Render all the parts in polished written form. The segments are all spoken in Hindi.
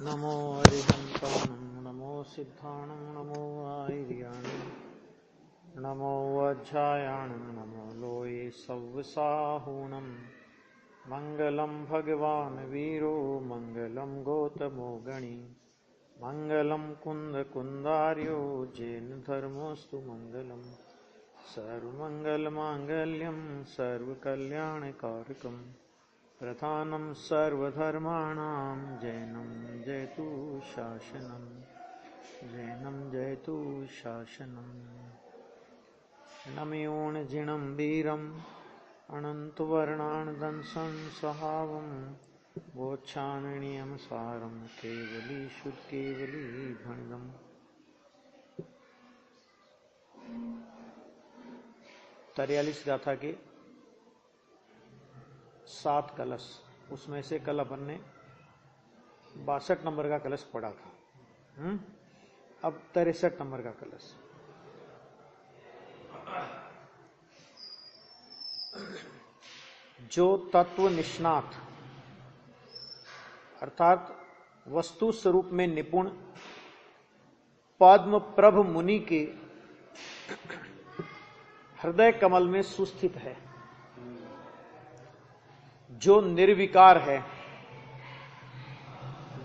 नमो अरिहंताणं नमो सिद्धाणं नमो आयर्याणं नमो वज्रायाणं नमो लोये सव्वसाहूणं मङ्गलं भगवान् वीरो मङ्गलं गौतमो गणी मङ्गलं कुन्दकुन्दार्यो जैन धर्मोऽस्तु मङ्गलम् सर्वमङ्गलमाङ्गल्यं सर्वकल्याणकारकम् प्रधानं सर्वधर्माणां जैनं जयतु शासनम् जैनं जयतु शासनम् नमयोऽजिनं वीरम् अनन्तवर्णानदंसं सहावं वोच्छाननीयं सारं केवली शुद्ध केवली भणिदम्। 43 गाथा के 7 कलश, उसमें से कल अपन ने 62 नंबर का कलश पढ़ा था। अब 63 नंबर का कलश। जो तत्व निष्णात अर्थात वस्तु स्वरूप में निपुण पद्म प्रभ मुनि के हृदय कमल में सुस्थित है, जो निर्विकार है,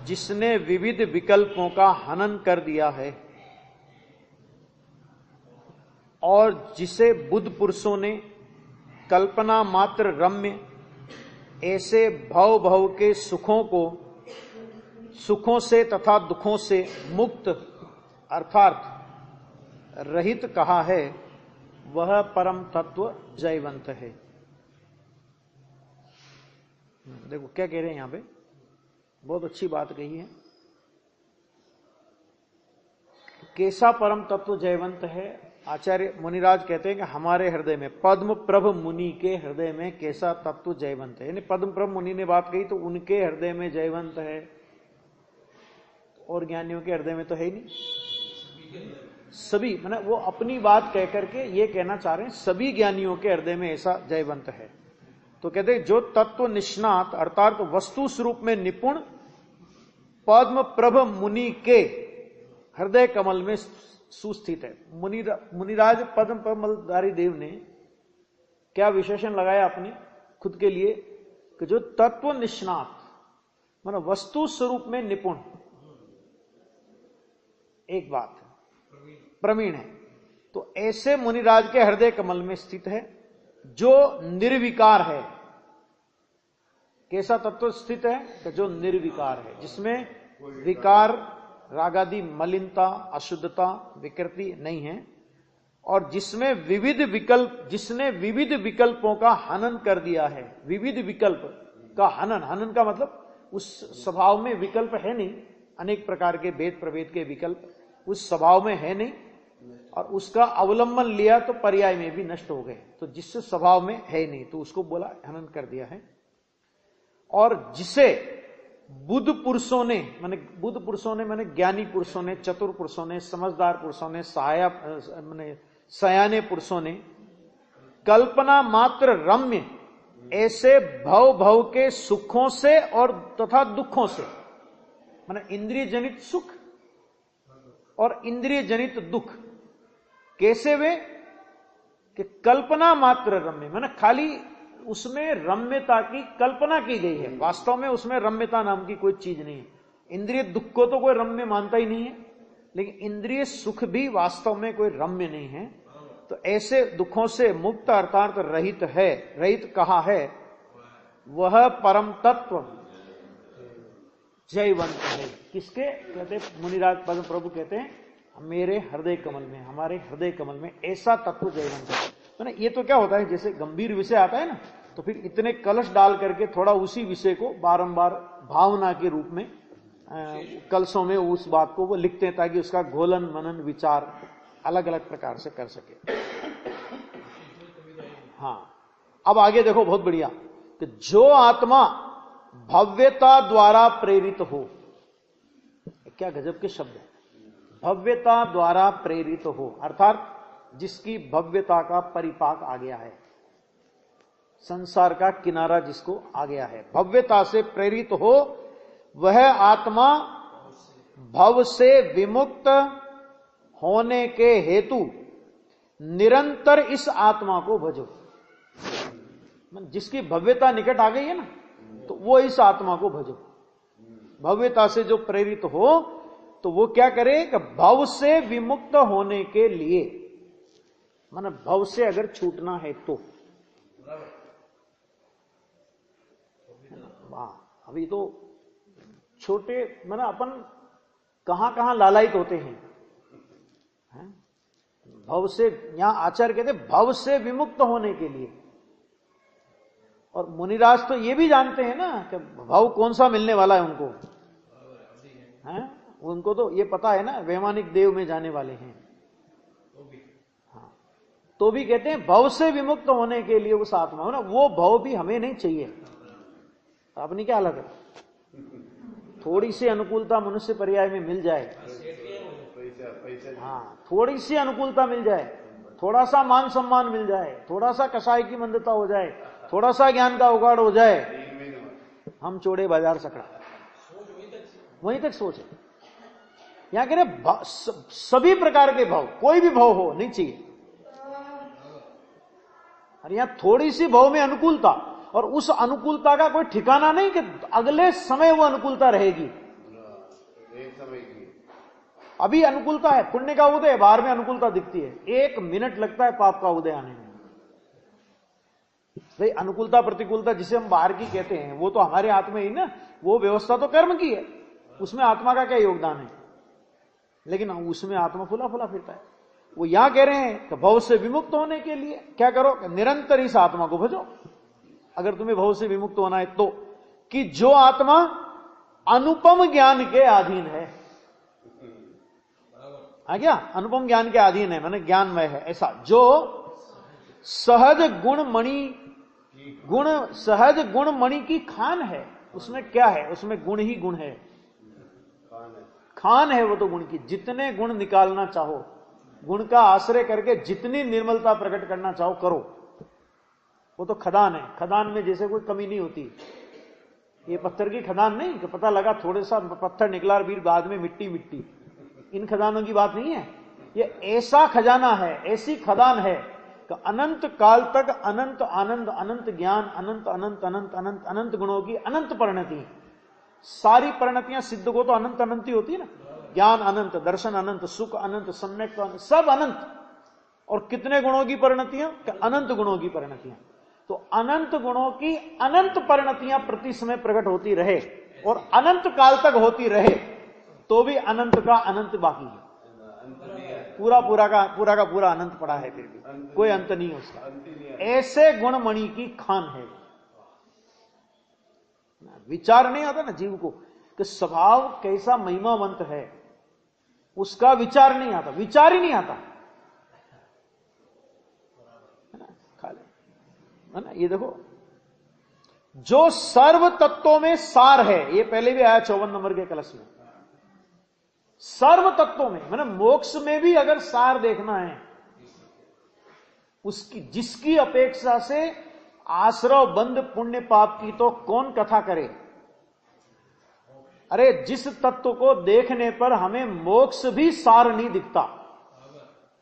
जिसने विविध विकल्पों का हनन कर दिया है और जिसे बुद्ध पुरुषों ने कल्पना मात्र रम्य ऐसे भव भव के सुखों से तथा दुखों से मुक्त अर्थात रहित कहा है, वह परम तत्व जयवंत है। देखो क्या कह रहे हैं यहां पे, बहुत अच्छी बात कही है। कैसा परम तत्व जयवंत है? आचार्य मुनिराज कहते हैं कि हमारे हृदय में, पद्म प्रभ मुनि के हृदय में कैसा तत्व जयवंत है। यानी पद्म प्रभ मुनि ने बात कही तो उनके हृदय में जयवंत है, और ज्ञानियों के हृदय में तो है ही नहीं। सभी माने वो अपनी बात कह करके ये कहना चाह रहे हैं सभी ज्ञानियों के हृदय में ऐसा जयवंत है। तो कहते हैं जो तत्व निष्णात अर्थात वस्तु स्वरूप में निपुण पद्म प्रभ मुनि के हृदय कमल में सुस्थित है। मुनिराज पद्म कमलधारी देव ने क्या विशेषण लगाया अपने खुद के लिए कि जो तत्व निष्णात माने वस्तु स्वरूप में निपुण, एक बात प्रवीण है, तो ऐसे मुनिराज के हृदय कमल में स्थित है। जो निर्विकार है, कैसा तत्व स्थित है? तो जो निर्विकार है, जिसमें विकार रागादि मलिनता अशुद्धता विकृति नहीं है, और जिसमें जिसने विविध विकल्पों का हनन कर दिया है। विविध विकल्प का हनन का मतलब उस स्वभाव में विकल्प है नहीं, अनेक प्रकार के भेद प्रभेद के विकल्प उस स्वभाव में है नहीं, और उसका अवलंबन लिया तो पर्याय में भी नष्ट हो गए। तो जिस स्वभाव में है नहीं तो उसको बोला हनन कर दिया है। और जिसे बुद्ध पुरुषों ने माने ज्ञानी पुरुषों ने, चतुर पुरुषों ने, समझदार पुरुषों ने, सयाने पुरुषों ने कल्पना मात्र रम्य ऐसे भव भव के सुखों से और तथा दुखों से, माने इंद्रिय जनित सुख और इंद्रिय जनित दुख, कैसे वे कि कल्पना मात्र रम्य माने खाली उसमें रम्यता की कल्पना की गई है, वास्तव में उसमें रम्यता नाम की कोई चीज नहीं है। इंद्रिय दुख को तो कोई रम्य मानता ही नहीं है, लेकिन इंद्रिय सुख भी वास्तव में कोई रम्य नहीं है। तो ऐसे दुखों से मुक्त अर्थात रहित है, रहित कहा है, वह परम तत्व जयवंत है। किसके कहते? मुनिराज पद्म प्रभु कहते हैं मेरे हृदय कमल में, हमारे हृदय कमल में ऐसा तत्व जयवंत है। तो ये तो क्या होता है, जैसे गंभीर विषय आता है ना, तो फिर इतने कलश डाल करके थोड़ा उसी विषय को बारंबार भावना के रूप में कलशों में उस बात को वो लिखते हैं, ताकि उसका घोलन मनन विचार अलग अलग प्रकार से कर सके। हाँ, अब आगे देखो, बहुत बढ़िया कि जो आत्मा भव्यता द्वारा प्रेरित हो, क्या गजब के शब्द है, भव्यता द्वारा प्रेरित हो अर्थात जिसकी भव्यता का परिपाक आ गया है, संसार का किनारा जिसको आ गया है, भव्यता से प्रेरित हो, वह आत्मा भव से विमुक्त होने के हेतु निरंतर इस आत्मा को भजो। जिसकी भव्यता निकट आ गई है ना, तो वो इस आत्मा को भजो। भव्यता से जो प्रेरित हो तो वो क्या करे कि भव से विमुक्त होने के लिए, माने भव से अगर छूटना है तो। अभी तो छोटे माने अपन कहां कहां लालायित होते हैं, भव से, यहां आचार्य कहते भव से विमुक्त होने के लिए। और मुनिराज तो ये भी जानते हैं ना कि भव कौन सा मिलने वाला है उनको, हैं? उनको तो ये पता है ना, वैमानिक देव में जाने वाले हैं। हाँ, तो भी कहते हैं भव से विमुक्त होने के लिए उस आत्मा ना, वो भव भी हमें नहीं चाहिए। अपनी क्या हालत है, थोड़ी सी अनुकूलता मनुष्य पर्याय में मिल जाए, हाँ थोड़ी सी अनुकूलता मिल जाए, थोड़ा सा मान सम्मान मिल जाए, थोड़ा सा कसाई की मंदता हो जाए, थोड़ा सा ज्ञान का उगाड़ हो जाए, हम चौड़े बाजार सकड़ा। वहीं तक सोच है। यहां कह रहे सभी प्रकार के भाव, कोई भी भाव हो नहीं चाहिए। और यहां थोड़ी सी भाव में अनुकूलता, और उस अनुकूलता का कोई ठिकाना नहीं कि अगले समय वो अनुकूलता रहेगी। अभी अनुकूलता है, पुण्य का उदय, बाहर में अनुकूलता दिखती है, 1 मिनट लगता है पाप का उदय आने में। भाई अनुकूलता प्रतिकूलता जिसे हम बाहर की कहते हैं, वो तो हमारे हाथ में ही ना, वो व्यवस्था तो कर्म की है, उसमें आत्मा का क्या योगदान है। लेकिन उसमें आत्मा फुला फुला फिरता है। वो यहां कह रहे हैं कि भव से विमुक्त होने के लिए क्या करो, निरंतर इस आत्मा को भजो। अगर तुम्हें भव से विमुक्त होना है तो, कि जो आत्मा अनुपम ज्ञान के अधीन है। क्या अनुपम ज्ञान के अधीन है, माने ज्ञानमय है, ऐसा जो सहज गुण मणि की खान है। उसमें क्या है, उसमें गुण ही गुण है, खान है वो तो गुण की। जितने गुण निकालना चाहो, गुण का आश्रय करके जितनी निर्मलता प्रकट करना चाहो करो, वो तो खदान है। खदान में जैसे कोई कमी नहीं होती। ये पत्थर की खदान नहीं कि पता लगा थोड़े सा पत्थर निकला और बाद में मिट्टी मिट्टी, इन खदानों की बात नहीं है। ये ऐसा खजाना है, ऐसी खदान है कि अनंत काल तक अनंत आनंद, अनंत ज्ञान, अनंत अनंत अनंत अनंत अनंत गुणों की अनंत परिणति। सारी परिणतियां सिद्ध को तो अनंत अनंत ही होती है ना। ज्ञान अनंत, दर्शन अनंत, सुख अनंत, सम्यक अनंत, सब अनंत। और कितने गुणों की परिणतियां, अनंत गुणों की परिणतियां। तो अनंत गुणों की अनंत परिणतियां प्रति समय प्रकट होती रहे और अनंत काल तक होती रहे, तो भी अनंत का अनंत बाकी है। पूरा का पूरा अनंत पड़ा है, फिर भी कोई अंत नहीं है उसका। ऐसे गुणमणि की खान है। विचार नहीं आता ना जीव को कि स्वभाव कैसा महिमावंत है, उसका विचार नहीं आता, विचार ही नहीं आता है ना। ये देखो, जो सर्व तत्वों में सार है, ये पहले भी आया 54 नंबर के कलश में। सर्व तत्वों में, मैंने मोक्ष में भी अगर सार देखना है, उसकी जिसकी अपेक्षा से आश्रव बंद पुण्य पाप की तो कौन कथा करे। अरे जिस तत्व को देखने पर हमें मोक्ष भी सार नहीं दिखता।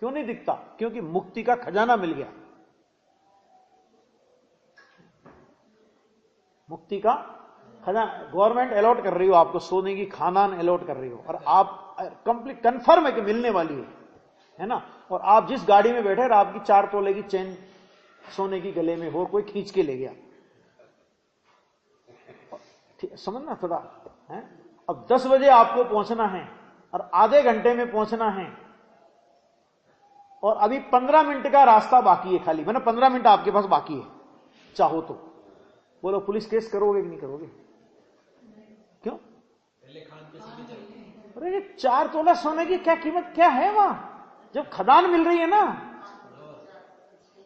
क्यों नहीं दिखता? क्योंकि मुक्ति का खजाना मिल गया। मुक्ति का खजाना गवर्नमेंट अलॉट कर रही हो आपको, सोने की खानान अलॉट कर रही हो, और आप कंप्लीट कंफर्म है कि मिलने वाली है ना। और आप जिस गाड़ी में बैठे और आपकी 4 तोले की चेन सोने की गले में हो, कोई खींच के ले गया, समझना थोड़ा है। अब 10 बजे आपको पहुंचना है और आधे घंटे में पहुंचना है, और अभी 15 मिनट का रास्ता बाकी है खाली, मतलब 15 मिनट आपके पास बाकी है। चाहो तो बोलो पुलिस केस करोगे कि नहीं करोगे? क्यों? अरे 4 तोला सोने की क्या कीमत क्या है वहां, जब खदान मिल रही है ना।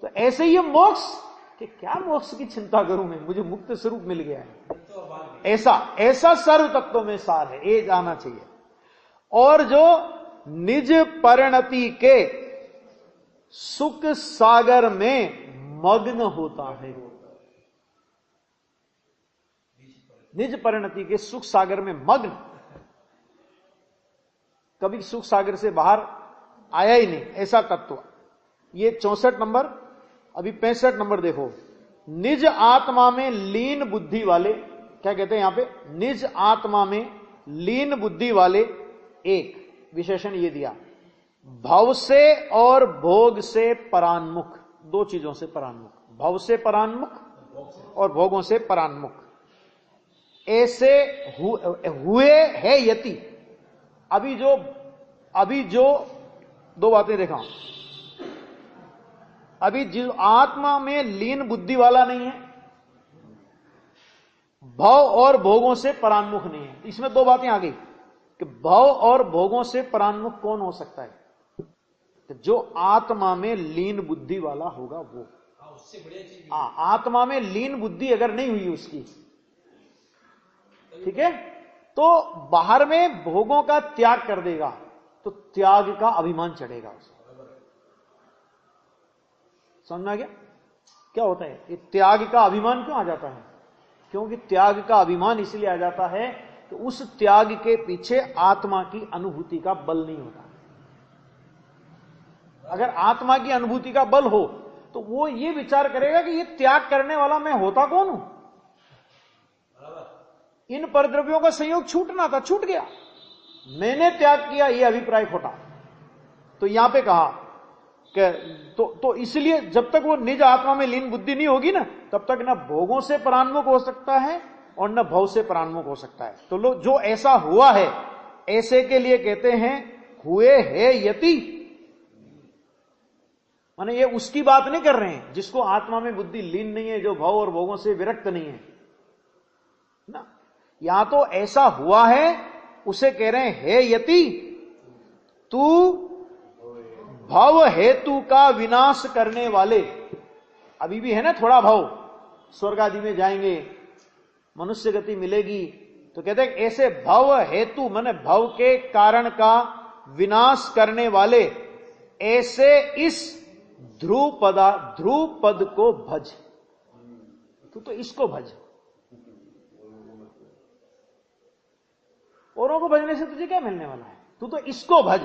तो ऐसे ही मोक्ष, कि क्या मोक्ष की चिंता करूं मैं, मुझे मुक्त स्वरूप मिल गया है। ऐसा सर्व तत्वों में सार है, ये जाना चाहिए। और जो निज परिणति के सुख सागर में मग्न होता है, निज परिणति के सुख सागर में मग्न, कभी सुख सागर से बाहर आया ही नहीं, ऐसा तत्व। ये 64 नंबर। अभी 65 नंबर देखो, निज आत्मा में लीन बुद्धि वाले, क्या कहते हैं यहां पे, निज आत्मा में लीन बुद्धि वाले, एक विशेषण ये दिया, भव से और भोग से परान्मुख, दो चीजों से परान्मुख, भव से परान्मुख और भोगों से परान्मुख, ऐसे हुए है यति। अभी जो दो बातें देखा, अभी जो आत्मा में लीन बुद्धि वाला नहीं है, भव और भोगों से परान्मुख नहीं है, इसमें दो बातें आ गई कि भव और भोगों से परान्मुख कौन हो सकता है, तो जो आत्मा में लीन बुद्धि वाला होगा वो। उससे बढ़िया चीज आत्मा में लीन बुद्धि अगर नहीं हुई उसकी, ठीक है, तो बाहर में भोगों का त्याग कर देगा तो त्याग का अभिमान चढ़ेगा उसे। समझ में आ गया क्या होता है? ये त्याग का अभिमान क्यों आ जाता है? क्योंकि त्याग का अभिमान इसलिए आ जाता है कि उस त्याग के पीछे आत्मा की अनुभूति का बल नहीं होता। अगर आत्मा की अनुभूति का बल हो तो वो ये विचार करेगा कि ये त्याग करने वाला मैं होता कौन हूं, इन परद्रव्यों का संयोग छूटना था, छूट गया, मैंने त्याग किया, ये अभिप्राय खोटा। तो यहां पे कहा कि तो इसलिए जब तक वो निज आत्मा में लीन बुद्धि नहीं होगी ना, तब तक न भोगों से परान्मुख हो सकता है और न भव से परान्मुख हो सकता है। तो जो ऐसा हुआ है, ऐसे के लिए कहते हैं हुए है यति। माने ये उसकी बात नहीं कर रहे हैं जिसको आत्मा में बुद्धि लीन नहीं है, जो भव और भोगों से विरक्त नहीं है ना। यहां तो ऐसा हुआ है, उसे कह रहे हैं हे यति, तू भव हेतु का विनाश करने वाले। अभी भी है ना थोड़ा भव, स्वर्ग आदि में जाएंगे, मनुष्य गति मिलेगी, तो कहते हैं ऐसे भव हेतु माने भव के कारण का विनाश करने वाले, ऐसे इस ध्रुव पद को भज। तू तो इसको भज, औरों को भजने से तुझे क्या मिलने वाला है, तू तो इसको भज।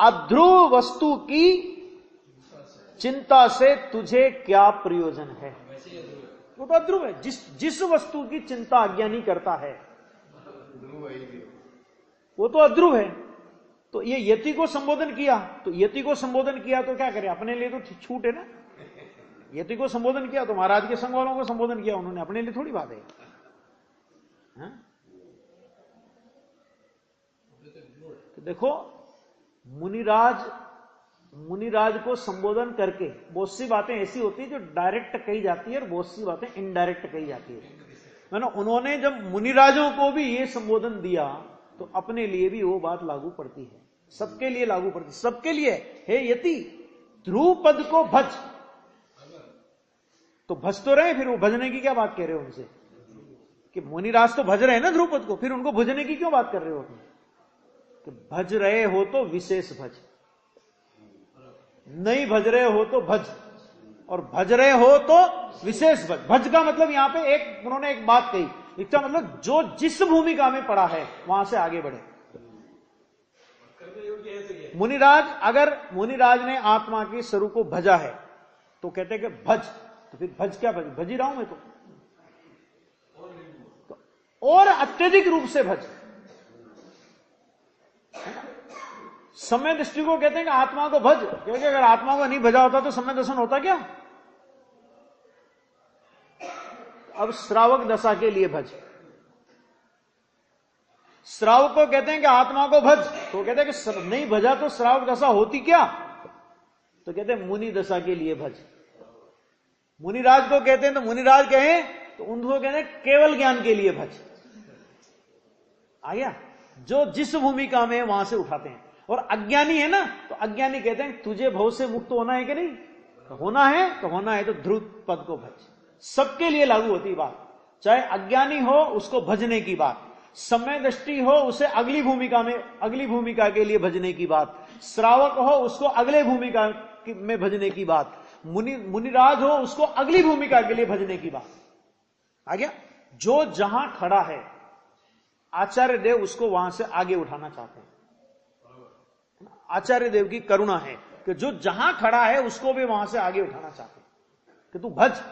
अध्रुव वस्तु की चिंता से तुझे क्या प्रयोजन है? वो तो अध्रुव है। जिस वस्तु की चिंता अज्ञानी करता है वो तो अध्रुव है। तो ये यति को संबोधन किया, तो यति को संबोधन किया तो क्या करे, अपने लिए तो छूट है ना। यति को संबोधन किया तो महाराज के संग वालों को संबोधन किया उन्होंने, अपने लिए थोड़ी बात है। तो देखो मुनिराज को संबोधन करके बहुत सी बातें ऐसी होती है जो डायरेक्ट कही जाती है और बहुत सी बातें इनडायरेक्ट कही जाती है। मैंने उन्होंने जब मुनिराजों को भी ये संबोधन दिया तो अपने लिए भी वो बात लागू पड़ती है, सबके लिए लागू पड़ती है, सबके लिए। हे यति, ध्रुव पद को भज। तो भज तो रहे, फिर वो भजने की क्या बात कह रहे हो उनसे कि मुनिराज तो भज रहे हैं ना ध्रुव पद को, फिर उनको भजने की क्यों बात कर रहे हो तुम? कि भज रहे हो तो विशेष भज, नहीं भज रहे हो तो भज, और भज रहे हो तो विशेष भज। भज का मतलब यहां पे उन्होंने एक बात कही, इसका मतलब जो जिस भूमिका में पड़ा है वहां से आगे बढ़े। अगर मुनिराज ने आत्मा के स्वरूप को भजा है तो कहते हैं कि भज, तो फिर भज क्या भज, भज ही रहा हूं मैं तो और अत्यधिक रूप से भज। समय दृष्टि को कहते हैं कि आत्मा को भज, क्योंकि अगर आत्मा को नहीं भजा होता तो समय दर्शन होता क्या? अब श्रावक दशा के लिए भज, श्रावक को कहते हैं कि आत्मा को भज, तो कहते हैं कि नहीं भजा तो श्रावक दशा होती क्या? तो कहते हैं मुनि दशा के लिए भज। मुनिराज को कहते हैं तो मुनिराज कहें तो उनको कहते हैं केवल ज्ञान के लिए भज। आ गया? जो जिस भूमिका में वहां से उठाते हैं। और अज्ञानी है ना, तो अज्ञानी कहते हैं तुझे भव से मुक्त होना है कि नहीं? तो होना है तो ध्रुव पद को भज। सबके लिए लागू होती बात, चाहे अज्ञानी हो उसको भजने की बात, समय दृष्टि हो उसे अगली भूमिका के लिए भजने की बात, श्रावक हो उसको अगले भूमिका में भजने की बात, मुनिराज हो उसको अगली भूमिका के लिए भजने की बात। आ गया? जो जहां खड़ा है आचार्य देव उसको वहां से आगे उठाना चाहते हैं। आचार्य देव की करुणा है कि जो जहां खड़ा है उसको भी वहां से आगे उठाना चाहते हैं कि तू भज।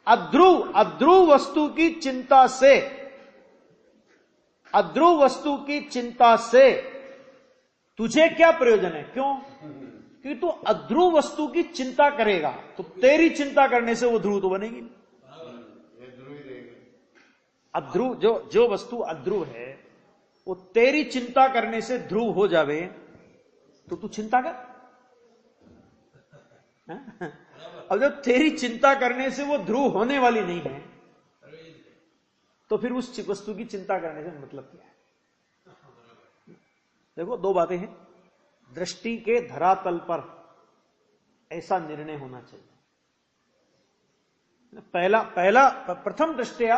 अध्रुव वस्तु की चिंता से, अध्रुव वस्तु की चिंता से तुझे क्या प्रयोजन है? क्यों? क्योंकि तू अध्रुव वस्तु की चिंता करेगा तो तेरी चिंता करने से वो ध्रुव तो बनेगी। अध्रुव, जो वस्तु अध्रुव है वो तेरी चिंता करने से ध्रुव हो जावे तो तू चिंता कर। अब जब तेरी चिंता करने से वो ध्रुव होने वाली नहीं है तो फिर उस वस्तु की चिंता करने से मतलब क्या है? देखो, दो बातें हैं। दृष्टि के धरातल पर ऐसा निर्णय होना चाहिए। प्रथम दृष्टया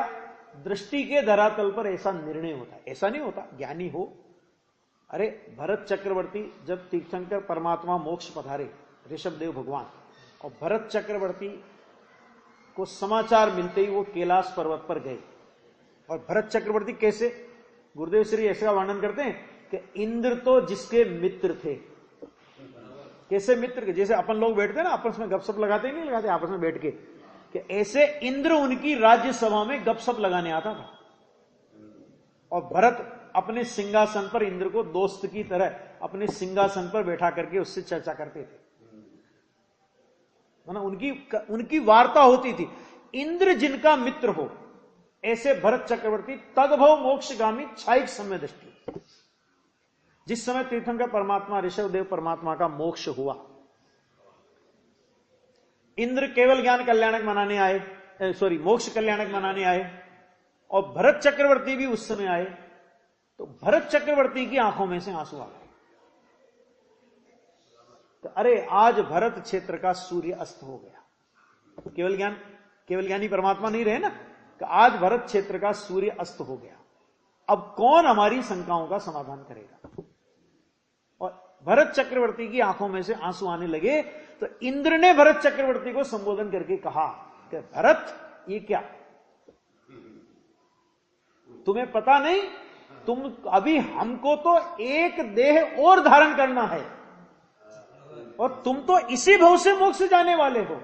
दृष्टि के धरातल पर ऐसा निर्णय होता है। ऐसा नहीं होता ज्ञानी हो। अरे भरत चक्रवर्ती, जब तीर्थंकर परमात्मा मोक्ष पधारे, ऋषभदेव भगवान, और भरत चक्रवर्ती को समाचार मिलते ही वो कैलाश पर्वत पर गए। और भरत चक्रवर्ती कैसे, गुरुदेव श्री ऐसा वर्णन करते हैं कि इंद्र तो जिसके मित्र थे। कैसे मित्र के? जैसे अपन लोग बैठते हैं ना, आपस में गपशप लगाते ही नहीं लगाते आपस में बैठ के, कि ऐसे इंद्र उनकी राज्यसभा में गपशप लगाने आता था। और भरत अपने सिंहासन पर इंद्र को दोस्त की तरह अपने सिंहासन पर बैठा करके उससे चर्चा करते थे। उनकी वार्ता होती थी। इंद्र जिनका मित्र हो, ऐसे भरत चक्रवर्ती तदभव मोक्षगामी क्षायिक समय दृष्टि। जिस समय तीर्थंकर परमात्मा, ऋषभदेव परमात्मा का मोक्ष हुआ, इंद्र केवल ज्ञान कल्याणक मनाने आए, मोक्ष कल्याणक मनाने आए, और भरत चक्रवर्ती भी उस समय आए। तो भरत चक्रवर्ती की आंखों में से आंसू आ गए। तो अरे आज भरत क्षेत्र का सूर्य अस्त हो गया। केवल ज्ञानी परमात्मा नहीं रहे ना, कि आज भरत क्षेत्र का सूर्य अस्त हो गया। अब कौन हमारी शंकाओं का समाधान करेगा? और भरत चक्रवर्ती की आंखों में से आंसू आने लगे। तो इंद्र ने भरत चक्रवर्ती को संबोधन करके कहा कि भरत, ये क्या, तुम्हें पता नहीं, तुम अभी, हमको तो एक देह और धारण करना है और तुम तो इसी भव से मोक्ष जाने वाले हो,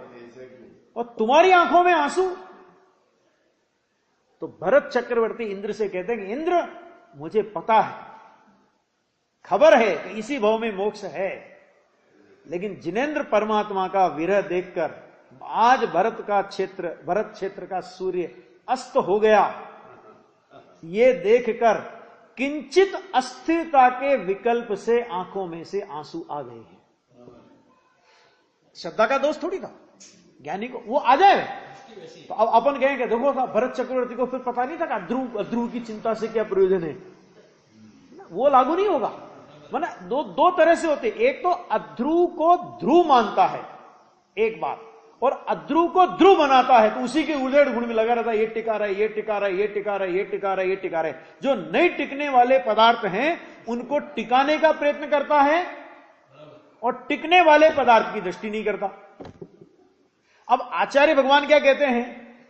और तुम्हारी आंखों में आंसू। तो भरत चक्रवर्ती इंद्र से कहते हैं कि इंद्र, मुझे पता है, खबर है कि इसी भव में मोक्ष है, लेकिन जिनेंद्र परमात्मा का विरह देखकर आज भरत क्षेत्र का सूर्य अस्त हो गया। ये देखकर किंचित अस्थिरता के विकल्प से आंखों में से आंसू आ गए हैं। श्रद्धा का दोष थोड़ी था ज्ञानी को, वो आ जाए। तो अब अपन कहेंगे देखो भरत चक्रवर्ती को फिर पता नहीं था कि अध्रुव की चिंता से क्या प्रयोजन है, वो लागू नहीं होगा। माना दो तरह से होते, एक तो अध्रुव को ध्रुव मानता है एक बात, और अध्रुव को ध्रुव बनाता है, तो उसी के उधेड़ गुण में लगा रहता है, ये टिका रहा है, ये टिका रहा है, ये टिका रहा है, ये टिका रहा है, ये टिका रहा है। जो नहीं टिकने वाले पदार्थ हैं उनको टिकाने का प्रयत्न करता है और टिकने वाले पदार्थ की दृष्टि नहीं करता। अब आचार्य भगवान क्या कहते हैं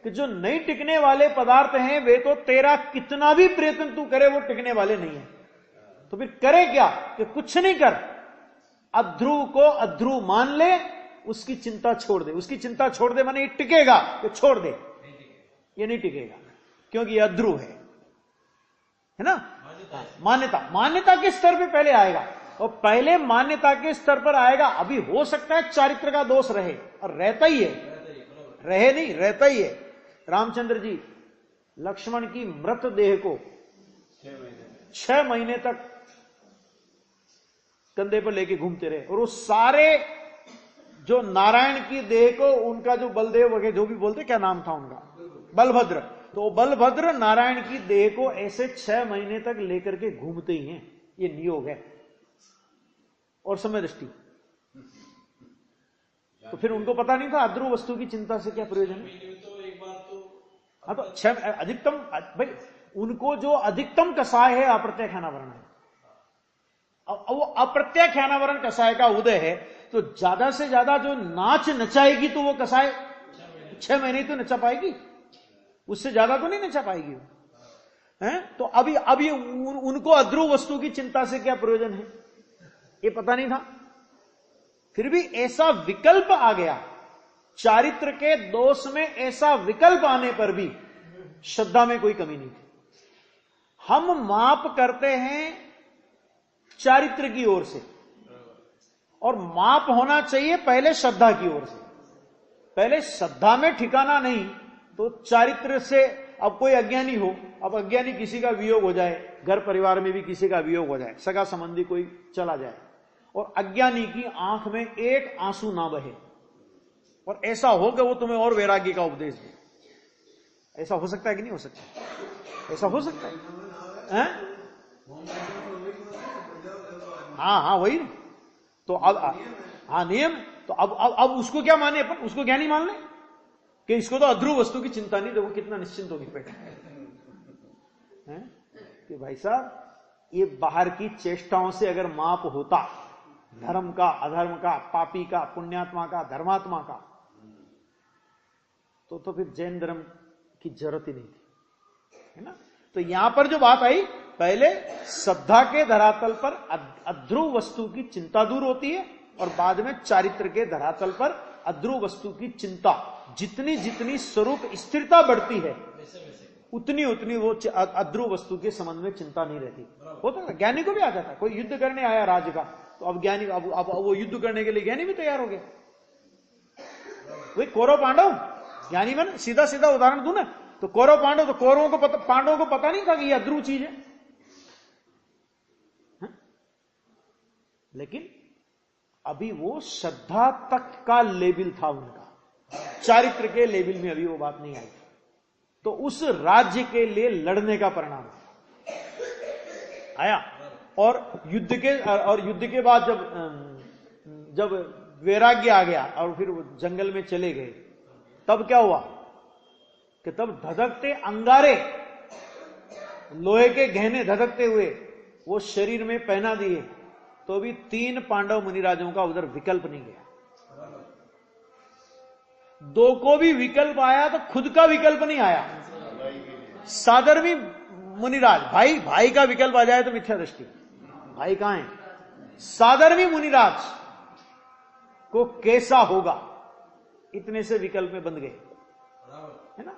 कि जो नहीं टिकने वाले पदार्थ हैं वे तो तेरा कितना भी प्रयत्न तू करे वो टिकने वाले नहीं है। तो फिर करे क्या कि कुछ नहीं कर, अध्रुव को अध्रुव मान ले, उसकी चिंता छोड़ दे। उसकी चिंता छोड़ दे माने ये टिकेगा, ये छोड़ दे, ये नहीं टिकेगा क्योंकि ये अध्रुव है ना। मान्यता के स्तर पे पहले आएगा, और पहले मान्यता के स्तर पर आएगा। अभी हो सकता है चारित्र का दोष रहे, और रहता ही है, रहे नहीं, रहता ही है। रामचंद्र जी लक्ष्मण की मृत देह को 6 महीने तक कंधे पर लेके घूमते रहे, और वो सारे जो नारायण की देह को, उनका जो बलदेव वगैरह जो भी बोलते, क्या नाम था उनका, बलभद्र, तो बलभद्र नारायण की देह को ऐसे 6 महीने तक लेकर के घूमते ही हैं। ये नियोग है और समय दृष्टि। तो फिर उनको पता नहीं था अध्रुव वस्तु की चिंता से क्या प्रयोजन है। हाँ, तो 6 अधिकतम, भाई उनको जो अधिकतम कसाय है अप्रत्याख्यानावरण है। अब वो अप्रत्याख्यानावरण कसाय का उदय है, तो ज्यादा से ज्यादा जो नाच नचाएगी तो वो कसाय 6 महीने तो नचा पाएगी, उससे ज्यादा तो नहीं नचा पाएगी वो। तो अभी उनको अध्रुव वस्तु की चिंता से क्या प्रयोजन है? ये पता नहीं था। फिर भी ऐसा विकल्प आ गया, चारित्र के दोष में ऐसा विकल्प आने पर भी श्रद्धा में कोई कमी नहीं थी। हम माप करते हैं चारित्र की ओर से, और माप होना चाहिए पहले श्रद्धा की ओर से। पहले श्रद्धा में ठिकाना नहीं तो चारित्र से, अब कोई अज्ञानी हो, अब अज्ञानी किसी का वियोग हो जाए, घर परिवार में भी किसी का वियोग हो जाए, सगा संबंधी कोई चला जाए, और अज्ञानी की आंख में एक आंसू ना बहे, और ऐसा हो कि वो तुम्हें और वैराग्य का उपदेश दे, ऐसा हो सकता है कि नहीं हो सकता? ऐसा हो सकता है? हाँ, वही। तो अब हाँ, नियम। तो अब उसको क्या माने अपन? उसको ज्ञानी मान ले कि इसको तो अध्रुव वस्तु की चिंता नहीं, देखो कितना निश्चिंत होगी बैठे हैं कि भाई साहब ये बाहर की चेष्टाओं से अगर माप होता, धर्म का, अधर्म का, पापी का, पुण्यात्मा का, धर्मात्मा का, तो फिर जैन धर्म की जरूरत ही नहीं थी, है ना। तो यहां पर जो बात आई, पहले श्रद्धा के धरातल पर अध्रुव वस्तु की चिंता दूर होती है, और बाद में चारित्र के धरातल पर अध्रुव वस्तु की चिंता, जितनी जितनी स्वरूप स्थिरता बढ़ती है उतनी उतनी वो अध्रुव वस्तु के संबंध में चिंता नहीं रहती। होता है, ज्ञानी को भी आ जाता है। कोई युद्ध करने आया राज्य का, तो अब ज्ञानी अब वो युद्ध करने के लिए ज्ञानी भी तैयार हो गया। वही कौरव पांडव, ज्ञानी मन सीधा सीधा उदाहरण दूं ना, तो कौरव पांडव, तो कौरवों को पांडवों को पता नहीं था कि ये अध्रुव चीज है, लेकिन अभी वो श्रद्धा तक का लेवल था उनका, चारित्र के लेवल में अभी वो बात नहीं आई। तो उस राज्य के लिए लड़ने का परिणाम आया। और युद्ध के बाद जब वैराग्य आ गया और फिर वो जंगल में चले गए, तब क्या हुआ कि तब धधकते अंगारे, लोहे के गहने धधकते हुए वो शरीर में पहना दिए, तो भी 3 पांडव मुनिराजों का उधर विकल्प नहीं गया। 2 को भी विकल्प आया तो खुद का विकल्प नहीं आया। सादरवी मुनिराज, भाई का विकल्प आ जाए तो मिथ्या दृष्टि, भाई कहां है? सादरवी मुनिराज को कैसा होगा, इतने से विकल्प में बंध गए, है ना।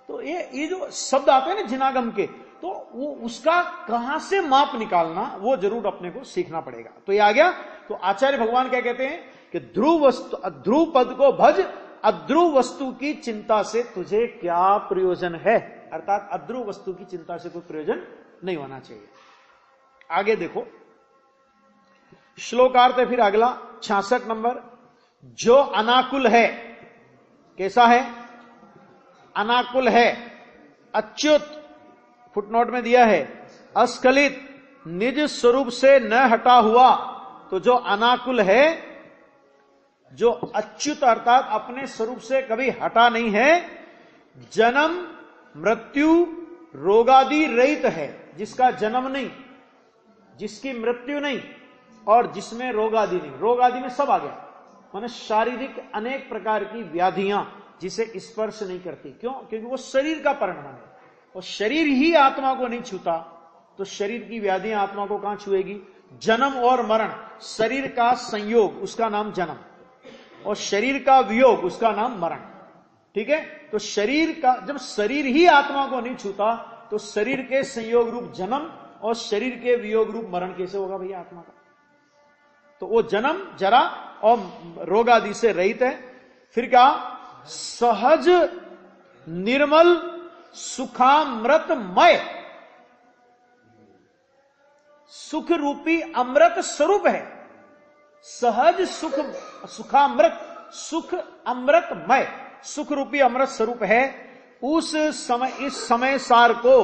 तो ये जो शब्द आते हैं ना जिनागम के, तो वो उसका कहां से माप निकालना, वो जरूर अपने को सीखना पड़ेगा। तो ये आ गया। तो आचार्य भगवान क्या कहते हैं कि ध्रुव पद को भज, अध्रुव वस्तु की चिंता से तुझे क्या प्रयोजन है, अर्थात अध्रुव वस्तु की चिंता से कोई प्रयोजन नहीं होना चाहिए। आगे देखो, श्लोकार्थ है फिर अगला 66 नंबर। जो अनाकुल है, कैसा है? अनाकुल है, अच्युत, फुटनोट में दिया है, अस्खलित, निज स्वरूप से न हटा हुआ। तो जो अनाकुल है, जो अच्युत अर्थात अपने स्वरूप से कभी हटा नहीं है, जन्म मृत्यु रोगादि रहित है, जिसका जन्म नहीं, जिसकी मृत्यु नहीं, और जिसमें रोगादि नहीं। रोगादि में सब आ गया, माने शारीरिक अनेक प्रकार की व्याधियां जिसे स्पर्श नहीं करती। क्यों? क्योंकि वो शरीर का परिणाम है, और शरीर ही आत्मा को नहीं छूता, तो शरीर की व्याधियां आत्मा को कहां छुएगी? जन्म और मरण, शरीर का संयोग उसका नाम जन्म, और शरीर का वियोग उसका नाम मरण। ठीक है। तो शरीर का, जब शरीर ही आत्मा को नहीं छूता, तो शरीर के संयोग रूप जन्म और शरीर के वियोग रूप मरण कैसे होगा भैया आत्मा का? तो वो जन्म जरा और रोग आदि से रहित है। फिर क्या? सहज निर्मल सुखामृतमय, सुख रूपी अमृत स्वरूप है। सहज सुख, सुखामृत, सुख अमृतमय, सुख रूपी अमृत स्वरूप है। उस समय, इस समय सार को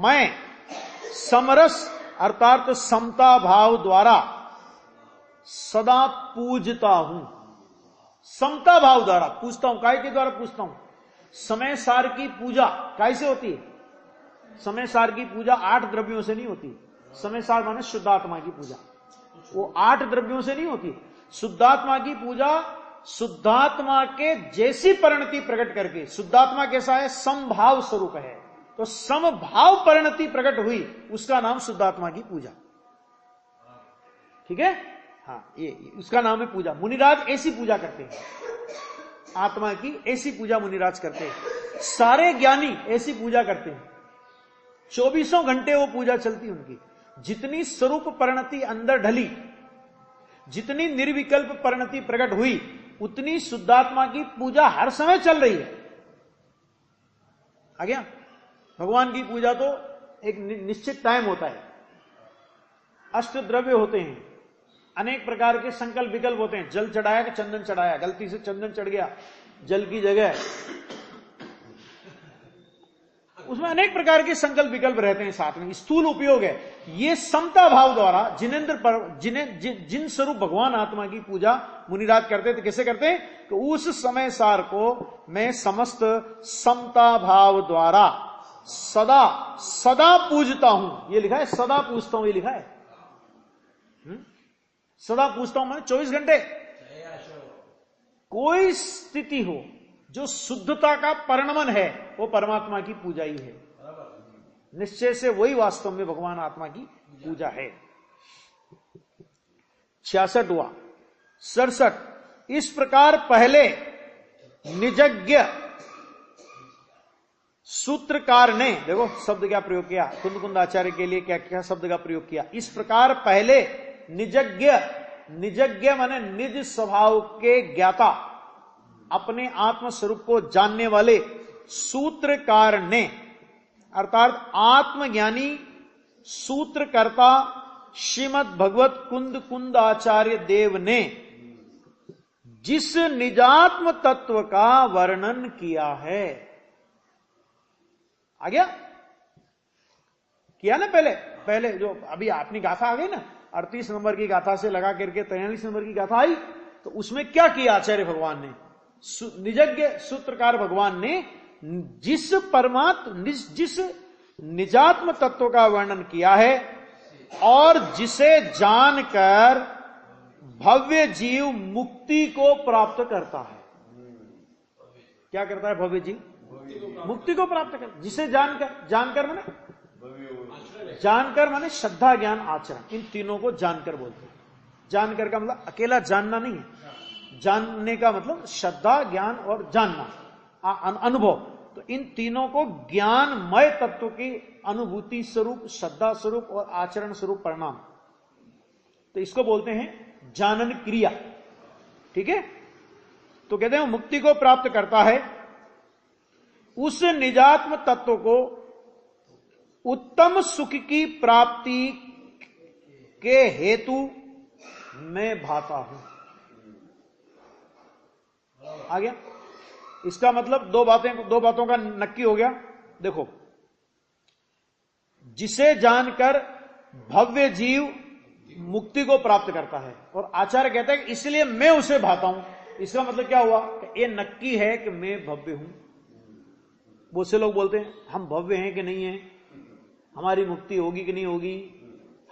मैं समरस अर्थात समता भाव द्वारा सदा पूजता हूं। समता भाव द्वारा पूजता हूं। काय के द्वारा पूजता हूं? समय सार की पूजा कैसे होती है? समय सार की पूजा 8 द्रव्यों से नहीं होती। समय सार माने शुद्धात्मा की पूजा, वो 8 द्रव्यों से नहीं होती। शुद्धात्मा की पूजा शुद्धात्मा के जैसी परिणति प्रकट करके, शुद्धात्मा कैसा है? समभाव स्वरूप है, तो समभाव परिणति प्रकट हुई, उसका नाम शुद्धात्मा की पूजा। ठीक है, हाँ, ये उसका नाम है पूजा। मुनिराज ऐसी पूजा करते हैं, आत्मा की ऐसी पूजा मुनिराज करते हैं। सारे ज्ञानी ऐसी पूजा करते हैं, 24 घंटे वो पूजा चलती उनकी। जितनी स्वरूप परिणति अंदर ढली, जितनी निर्विकल्प परिणति प्रकट हुई, उतनी शुद्धात्मा की पूजा हर समय चल रही है। आ गया? भगवान की पूजा तो एक निश्चित टाइम होता है, अष्ट द्रव्य होते हैं, अनेक प्रकार के संकल्प विकल्प होते हैं। जल चढ़ाया कि चंदन चढ़ाया, गलती से चंदन चढ़ गया जल की जगह, उसमें अनेक प्रकार के संकल्प विकल्प रहते हैं साथ में, स्थूल उपयोग है। ये समता भाव द्वारा जिनेन्द्र पर जिन स्वरूप भगवान आत्मा की पूजा मुनिराज करते थे, कैसे करते हैं? तो उस समय सार को मैं समस्त समता भाव द्वारा सदा सदा पूजता हूं। ये लिखा है, सदा पूजता हूं, ये लिखा है। सदा पूजता हूं मैंने 24 घंटे। कोई स्थिति हो जो शुद्धता का परिणमन है, वो परमात्मा की पूजा ही है। निश्चय से वही वास्तव में भगवान आत्मा की पूजा है। 66वां 67 इस प्रकार पहले निजज्ञ सूत्रकार ने, देखो शब्द क्या प्रयोग किया, कुंद कुंद आचार्य के लिए क्या क्या शब्द का प्रयोग किया। इस प्रकार पहले निजज्ञ, निजज्ञ माने निज स्वभाव के ज्ञाता, अपने आत्म स्वरूप को जानने वाले सूत्रकार ने, अर्थात आत्मज्ञानी सूत्रकर्ता श्रीमद् भगवत कुंद कुंद आचार्य देव ने जिस निजात्म तत्व का वर्णन किया है। आ गया? किया ना पहले जो अभी अपनी गाथा आ गई ना, 38 नंबर की गाथा से लगा करके 43 नंबर की गाथा आई, तो उसमें क्या किया आचार्य भगवान ने? निजज्ञ सूत्रकार भगवान ने जिस जिस निजात्म तत्व का वर्णन किया है और जिसे जानकर भव्य जीव मुक्ति को प्राप्त करता है। क्या करता है भव्य जीव? मुक्ति को प्राप्त कर, जिसे जानकर माने श्रद्धा ज्ञान आचरण, इन तीनों को जानकर बोलते हैं। जानकर का मतलब अकेला जानना नहीं है, जानने का मतलब श्रद्धा ज्ञान और जानना, अनुभव। तो इन तीनों को ज्ञानमय तत्व की अनुभूति स्वरूप, श्रद्धा स्वरूप और आचरण स्वरूप परिणाम, तो इसको बोलते हैं जानन क्रिया। ठीक है? तो कहते हैं मुक्ति को प्राप्त करता है। उस निजात्म तत्व को उत्तम सुख की प्राप्ति के हेतु मैं भाता हूं। आ गया? इसका मतलब दो बातों का नक्की हो गया। देखो, जिसे जानकर भव्य जीव मुक्ति को प्राप्त करता है, और आचार्य कहता है कि इसलिए मैं उसे भाता हूं। इसका मतलब क्या हुआ कि ये नक्की है कि मैं भव्य हूं। बहुत से लोग बोलते हैं हम भव्य हैं कि नहीं है, हमारी मुक्ति होगी कि नहीं होगी,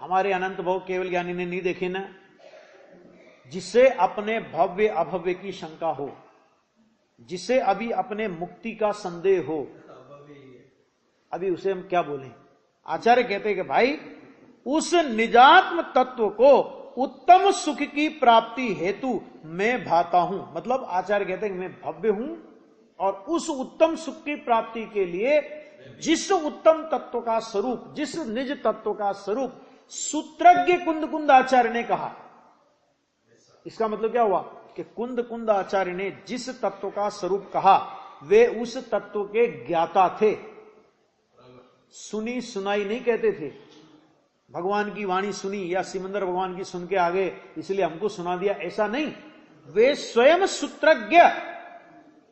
हमारे अनंत भव केवल ज्ञानी ने नहीं देखे ना। जिसे अपने भव्य अभव्य की शंका हो, जिसे अभी अपने मुक्ति का संदेह हो, अभी उसे हम क्या बोलें? आचार्य कहते हैं कि भाई उस निजात्म तत्व को उत्तम सुख की प्राप्ति हेतु मैं भाता हूं। मतलब आचार्य कहते हैं कि मैं भव्य हूं और उस उत्तम सुख की प्राप्ति के लिए जिस उत्तम तत्व का स्वरूप, जिस निज तत्व का स्वरूप सूत्रज्ञ कुंद कुंद आचार्य ने कहा। इसका मतलब क्या हुआ कि कुंद कुंद आचार्य ने जिस तत्व का स्वरूप कहा, वे उस तत्व के ज्ञाता थे। सुनी सुनाई नहीं कहते थे, भगवान की वाणी सुनी या सिमंदर भगवान की सुन के आगे इसलिए हमको सुना दिया, ऐसा नहीं। वे स्वयं सूत्रज्ञ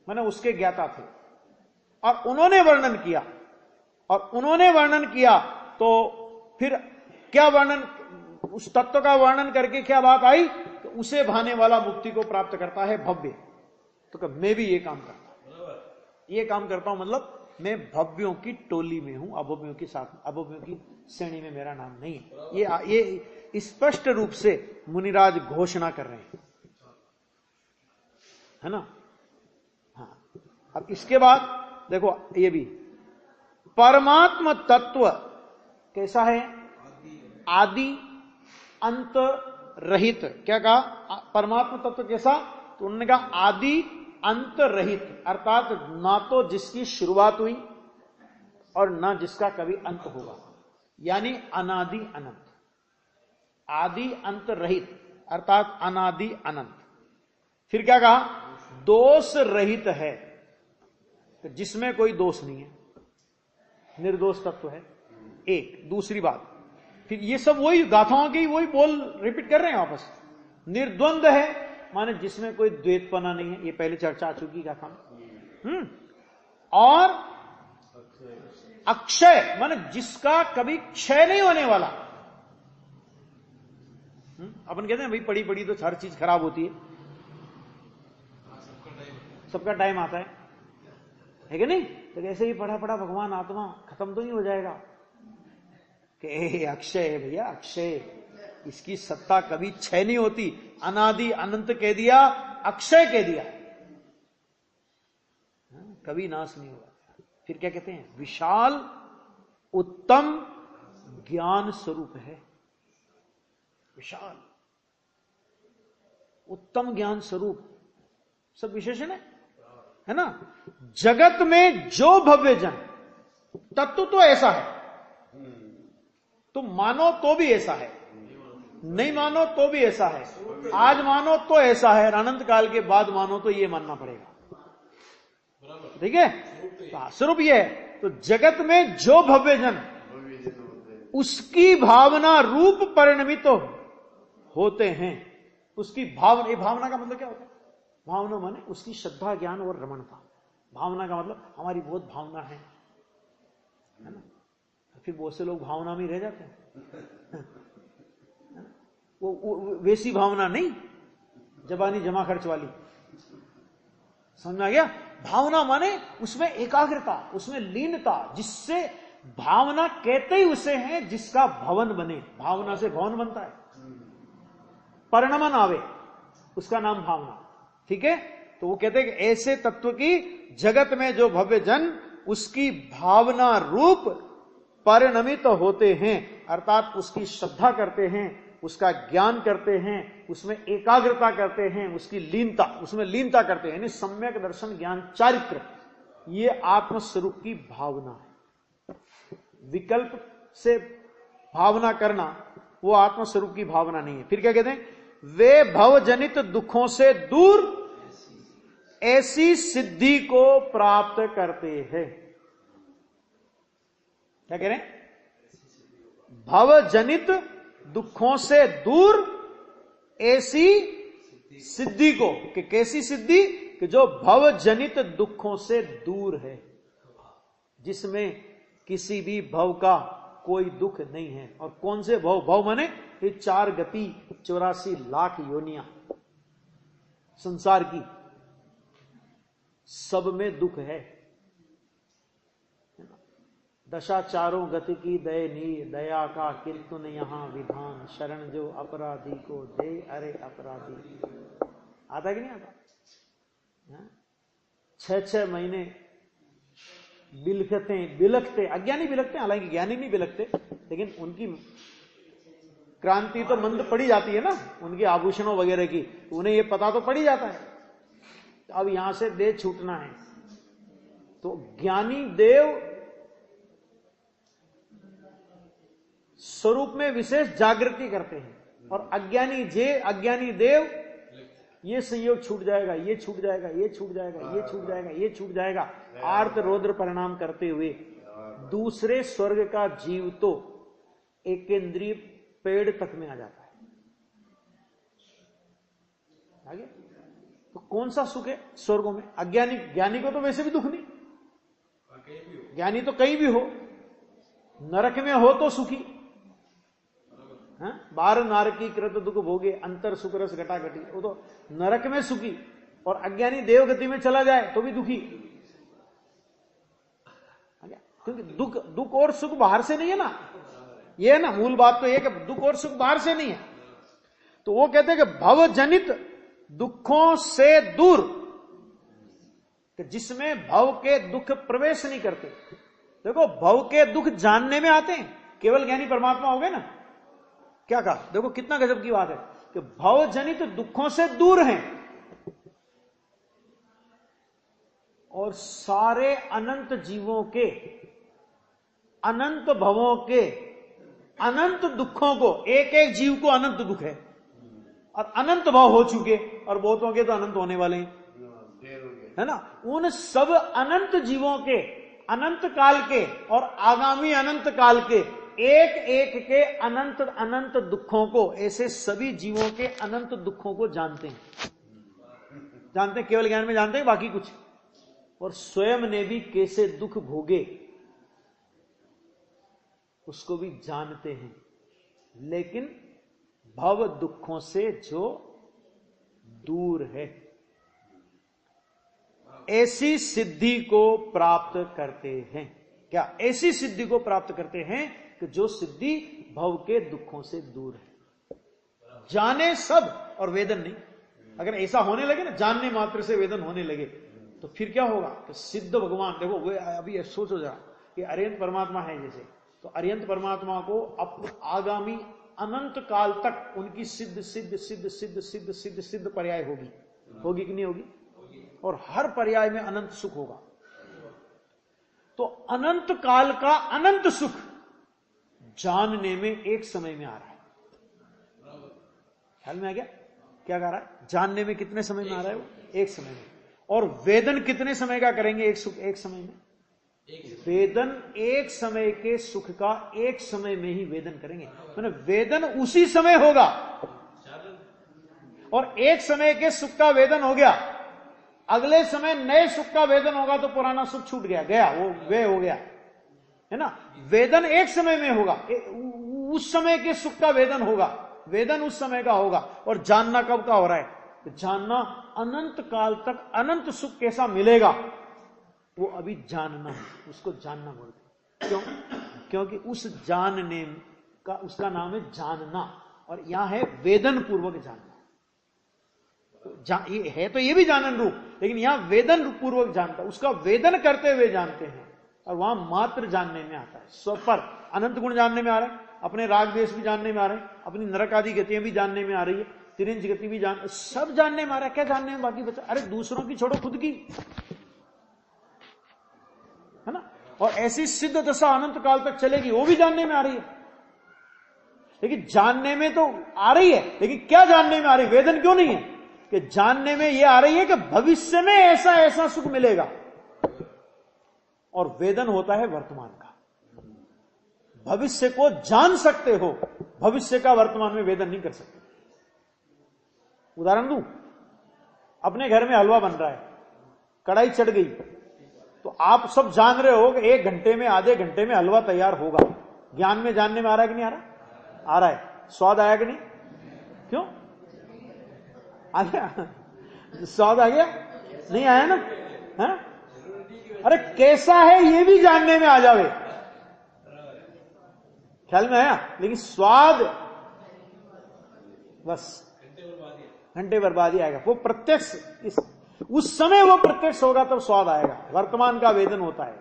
माने उसके ज्ञाता थे और उन्होंने वर्णन किया। और उन्होंने वर्णन किया तो फिर क्या वर्णन, उस तत्व का वर्णन करके क्या बात आई? तो उसे भाने वाला मुक्ति को प्राप्त करता है भव्य। तो मैं भी ये काम करता हूं, ये काम करता हूं, मतलब मैं भव्यों की टोली में हूं, अभव्यों के साथ, अभव्यों की श्रेणी में मेरा नाम नहीं है। ये स्पष्ट रूप से मुनिराज घोषणा कर रहे हैं, है ना? हाँ, अब इसके बाद देखो ये भी परमात्म तत्व कैसा है? आदि, अंत रहित। क्या कहा? परमात्मा तत्व कैसा? तो उन्होंने कहा आदि अंत रहित, अर्थात ना तो जिसकी शुरुआत हुई और ना जिसका कभी अंत होगा, यानी अनादि अनंत। आदि अंत रहित अर्थात अनादि अनंत। फिर क्या कहा? दोष रहित है, तो जिसमें कोई दोष नहीं है, निर्दोष तत्व है। एक दूसरी बात, फिर ये सब वही गाथाओं की वही बोल रिपीट कर रहे हैं वापस। निर्द्वंद है माने जिसमें कोई द्वैतपना नहीं है, ये पहले चर्चा आ चुकी गाथा में। और अक्षय माने जिसका कभी क्षय नहीं होने वाला। अपन कहते हैं भाई पड़ी पड़ी तो हर चीज खराब होती है, सबका टाइम आता है कि नहीं? तो ऐसे ही पढ़ा पढ़ा भगवान आत्मा खत्म तो नहीं हो जाएगा कि अक्षय है भैया, अक्षय, इसकी सत्ता कभी क्षय नहीं होती। अनादि अनंत कह दिया, अक्षय कह दिया, कभी नाश नहीं होगा। फिर क्या कहते हैं? विशाल उत्तम ज्ञान स्वरूप है। विशाल उत्तम ज्ञान स्वरूप, सब विशेषण है ना? जगत में जो भव्य जन तत्व तो ऐसा है, तुम मानो तो भी ऐसा है, नहीं मानो तो भी ऐसा है, आज मानो तो ऐसा है, अनंत काल के बाद मानो तो ये मानना पड़ेगा। ठीक है? स्वरूप ये है। तो जगत में जो भव्य जन उसकी भावना रूप परिणमित होते हैं। उसकी भावना, ये भावना का मतलब क्या होता है? भावना माने उसकी श्रद्धा ज्ञान और रमणता। भावना का मतलब हमारी बहुत भावना है ना? फिर बहुत से लोग भावना में रह जाते हैं। वो वैसी भावना नहीं, जबानी जमा खर्च वाली। समझ में आ गया? भावना माने उसमें एकाग्रता, उसमें लीनता, जिससे भावना कहते ही उसे है जिसका भवन बने। भावना से भवन बनता है, परिणमन आवे, उसका नाम भावना। ठीक है? तो वो कहते हैं कि ऐसे तत्व की जगत में जो भव्य जन उसकी भावना रूप परिणमित होते हैं, अर्थात उसकी श्रद्धा करते हैं, उसका ज्ञान करते हैं, उसमें एकाग्रता करते हैं, उसकी लीनता, उसमें लीनता करते हैं, यानी सम्यक दर्शन ज्ञान चारित्र, ये आत्मस्वरूप की भावना है। विकल्प से भावना करना वो आत्मस्वरूप की भावना नहीं है। फिर क्या कहते हैं? वे भवजनित दुखों से दूर ऐसी सिद्धि को प्राप्त करते हैं। क्या कह रहे हैं? भवजनित दुखों से दूर ऐसी सिद्धि को, कि कैसी सिद्धि? कि जो भवजनित दुखों से दूर है, जिसमें किसी भी भव का कोई दुख नहीं है। और कौन से भव? भव माने ये 4 गति 84 लाख योनियां संसार की, सब में दुख है। दशा चारों गति की दयनीय, दया का कीर्तन यहां विधान, शरण जो अपराधी को दे, अरे अपराधी। आता कि नहीं आता? 6-6 महीने बिलखते, अज्ञानी बिलखते, हालांकि ज्ञानी नहीं बिलखते, लेकिन उनकी क्रांति तो मंद पड़ी जाती है ना, उनके आभूषणों वगैरह की, तो उन्हें ये पता तो पड़ी जाता है अब यहां से देह छूटना है। तो ज्ञानी देव स्वरूप में विशेष जागृति करते हैं, और अज्ञानी देव ये संयोग छूट जाएगा, ये छूट जाएगा, ये छूट जाएगा, ये छूट जाएगा, ये छूट जाएगा, आर्त रौद्र परिणाम करते हुए दूसरे स्वर्ग का जीव तो एक केंद्रीय पेड़ तक में आ जाता है। आगे तो कौन सा सुख है स्वर्गों में? अज्ञानी, ज्ञानी को तो वैसे भी दुख नहीं, ज्ञानी तो कहीं भी हो, नरक में हो तो सुखी, बार नारकी कृत दुख भोगे, अंतर सुख रस घटा घटी, वो तो नरक में सुखी, और अज्ञानी देवगति में चला जाए तो भी दुखी। क्योंकि दुख और सुख बाहर से नहीं है ना, ये है ना मूल बात, तो ये कि दुख और सुख बाहर से नहीं है। तो वो कहते हैं कि भवजनित दुखों से दूर, कि जिसमें भव के दुख प्रवेश नहीं करते। देखो भव के दुख जानने में आते हैं, केवल ज्ञानी परमात्मा हो गए ना। क्या कहा? देखो कितना गजब की बात है। कि भवजनित दुखों से दूर हैं और सारे अनंत जीवों के, अनंत भवों के अनंत दुखों को, एक एक जीव को अनंत दुख है और अनंत भाव हो चुके और बहुतों के तो अनंत होने वाले हैं, है ना। उन सब अनंत जीवों के, अनंत काल के और आगामी अनंत काल के एक एक के अनंत अनंत दुखों को, ऐसे सभी जीवों के अनंत दुखों को जानते हैं, जानते हैं, केवल ज्ञान में जानते हैं, बाकी कुछ। और स्वयं ने भी कैसे दुख भोगे उसको भी जानते हैं, लेकिन भव दुखों से जो दूर है, ऐसी सिद्धि को प्राप्त करते हैं। क्या ऐसी सिद्धि को प्राप्त करते हैं कि जो सिद्धि भव के दुखों से दूर है। जाने सब और वेदन नहीं। अगर ऐसा होने लगे ना, जानने मात्र से वेदन होने लगे, तो फिर क्या होगा कि सिद्ध भगवान, देखो वे अभी सोचो जरा कि अर्यंत परमात्मा है जैसे, तो अर्यंत परमात्मा को आगामी अनंत काल तक उनकी सिद्ध सिद्ध सिद्ध सिद्ध सिद्ध सिद्ध सिद्ध पर्याय होगी, होगी कि नहीं होगी? और हर पर्याय में अनंत सुख होगा। तो अनंत काल का अनंत सुख जानने में एक समय में आ रहा है। ख्याल में आ गया क्या कह रहा है? जानने में कितने समय में आ रहा है वो? एक समय में। और वेदन कितने समय का करेंगे? एक सुख एक समय में। वेदन एक समय के सुख का एक समय में ही वेदन करेंगे, मतलब वेदन उसी समय होगा। और एक समय के सुख का वेदन हो गया, अगले समय नए सुख का वेदन होगा तो पुराना सुख छूट गया, गया वो वे हो गया, है ना। वेदन एक समय में होगा, उस समय के सुख का वेदन होगा, वेदन उस समय का होगा। और जानना कब का हो रहा है? तो जानना अनंत काल तक अनंत सुख कैसा मिलेगा वो अभी जानना है, उसको जानना बोलते। क्यों? क्योंकि उस जानने का, उसका नाम है जानना, और यहां है वेदन पूर्वक जानना। ये है तो ये भी जानन रूप, लेकिन यहां वेदन पूर्वक जानता, उसका वेदन करते हुए जानते हैं। और वहां मात्र जानने में आता है, स्वपर अनंत गुण जानने में आ रहे हैं, अपने राग देश भी जानने में आ रहे हैं, अपनी नरक आदि गतियां भी जानने में आ रही है, तिरिंज गति भी सब जानने में आ रहा है। क्या जानने में बाकी बचा? अरे दूसरों की छोड़ो, खुद की, है ना। और ऐसी सिद्ध दशा अनंत काल तक चलेगी, वो भी जानने में आ रही है। लेकिन जानने में तो आ रही है, लेकिन क्या जानने में आ रही है? वेदन क्यों नहीं है? कि जानने में यह आ रही है कि भविष्य में ऐसा ऐसा सुख मिलेगा, और वेदन होता है वर्तमान का। भविष्य को जान सकते हो, भविष्य का वर्तमान में वेदन नहीं कर सकते। उदाहरण दूं, अपने घर में हलवा बन रहा है, कढ़ाई चढ़ गई, तो आप सब जान रहे हो कि 1 घंटे में, आधे घंटे में हलवा तैयार होगा। ज्ञान में जानने में आ रहा है कि नहीं आ रहा? आ रहा है। स्वाद आया कि नहीं? क्यों आ गया? स्वाद आ गया? नहीं आया ना? है? अरे कैसा है ये भी जानने में आ जावे, ख्याल में आया? लेकिन स्वाद बस घंटे भर बाद ही आएगा। वो प्रत्यक्ष, उस समय वो प्रत्यक्ष होगा तब स्वाद आएगा। वर्तमान का वेदन होता है,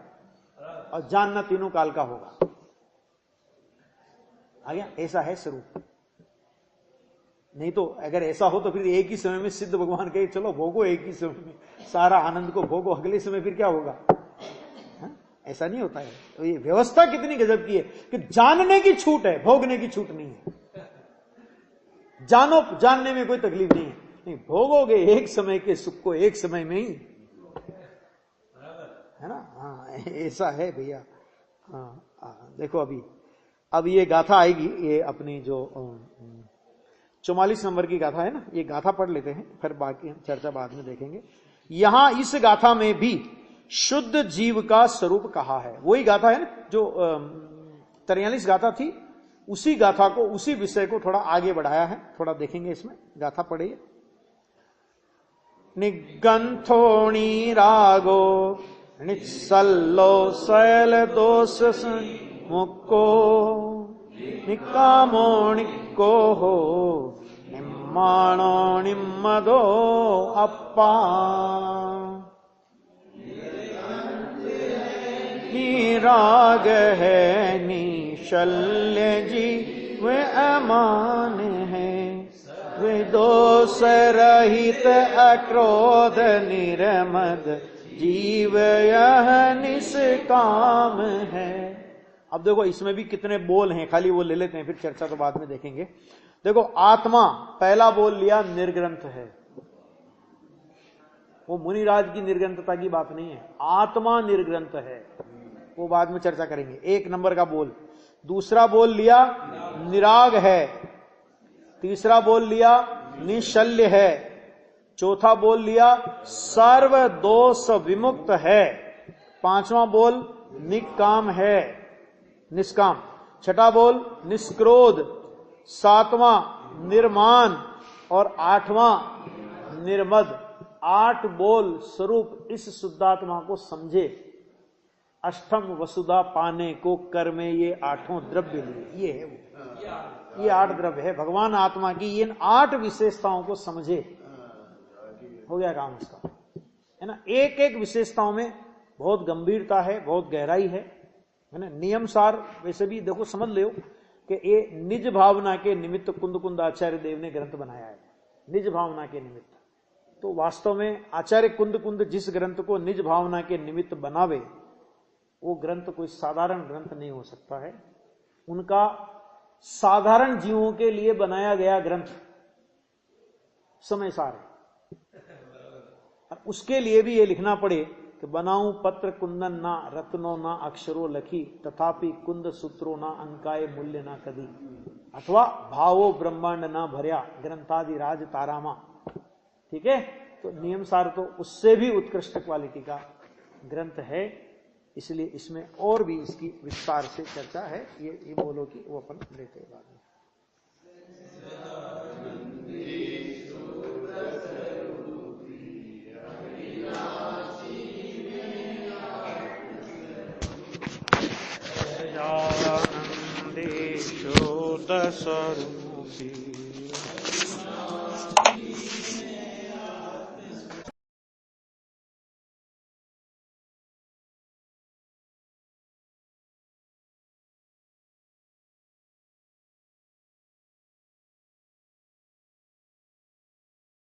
और जानना तीनों काल का होगा। आ गया? ऐसा है स्वरूप। नहीं तो अगर ऐसा हो तो फिर एक ही समय में सिद्ध भगवान कहे चलो भोगो, एक ही समय में सारा आनंद को भोगो, अगले समय फिर क्या होगा? ऐसा नहीं होता है। तो ये व्यवस्था कितनी गजब की है कि जानने की छूट है, भोगने की छूट नहीं है। जानो, जानने में कोई तकलीफ नहीं है, नहीं भोगोगे एक समय के सुख को एक समय में ही, है ना। हाँ ऐसा है भैया। हाँ देखो अब ये गाथा आएगी, ये अपनी जो 44 नंबर की गाथा है ना, ये गाथा पढ़ लेते हैं, फिर बाकी हम चर्चा बाद में देखेंगे। यहां इस गाथा में भी शुद्ध जीव का स्वरूप कहा है। वही गाथा है ना जो 43 गाथा थी, उसी गाथा को, उसी विषय को थोड़ा आगे बढ़ाया है। थोड़ा देखेंगे इसमें, गाथा पढ़िए। निगंथोणी रागो निस्सल्लो शैल दोष मुक्को निकामो निक्को हो निम्माणो निम्मदो अप्पा निराग है निशल्य जीव अमान है दोष रहित अक्रोध निर्मद जीव यह निष्काम है। अब देखो इसमें भी कितने बोल हैं, खाली वो ले लेते हैं, फिर चर्चा तो बाद में देखेंगे। देखो आत्मा, पहला बोल लिया निर्ग्रंथ है, वो मुनिराज की निर्ग्रंथता की बात नहीं है, आत्मा निर्ग्रंथ है, वो बाद में चर्चा करेंगे। एक नंबर का बोल। दूसरा बोल लिया निराग है, तीसरा बोल लिया निशल्य है, चौथा बोल लिया सर्व दोष विमुक्त है, पांचवा बोल निष्काम है, निष्काम, छठा बोल निष्क्रोध, सातवां निर्माण और आठवां निर्मद। 8 बोल स्वरूप इस शुद्धात्मा को समझे। अष्टम वसुधा पाने को कर में ये 8 द्रव्य लिए, ये है वो, ये 8 द्रव्य है भगवान आत्मा की, इन 8 विशेषताओं को समझे, हो गया काम उसका, है ना। एक एक विशेषताओं में बहुत गंभीरता है, बहुत गहराई है ना। नियम सार वैसे भी देखो समझ लो कि ये निज भावना के निमित्त कुंद कुंद आचार्य देव ने ग्रंथ बनाया है, निज भावना के निमित्त। तो वास्तव में आचार्य कुंद कुंद जिस ग्रंथ को निज भावना के निमित्त बनावे, वो ग्रंथ कोई साधारण ग्रंथ नहीं हो सकता है। उनका साधारण जीवों के लिए बनाया गया ग्रंथ समय सार है, और उसके लिए भी ये लिखना पड़े कि बनाऊं पत्र कुंदन ना रत्नो ना अक्षरो लखी, तथापि कुंद सूत्रो ना अंकाय मूल्य ना कदी, अथवा भावो ब्रह्मांड ना भर्या ग्रंथादि राज तारामा। ठीक है, तो नियम सार तो उससे भी उत्कृष्ट क्वालिटी का ग्रंथ है, इसलिए इसमें और भी इसकी विस्तार से चर्चा है। ये बोलो कि वो अपन लेते हैं बाद में। दशरूपी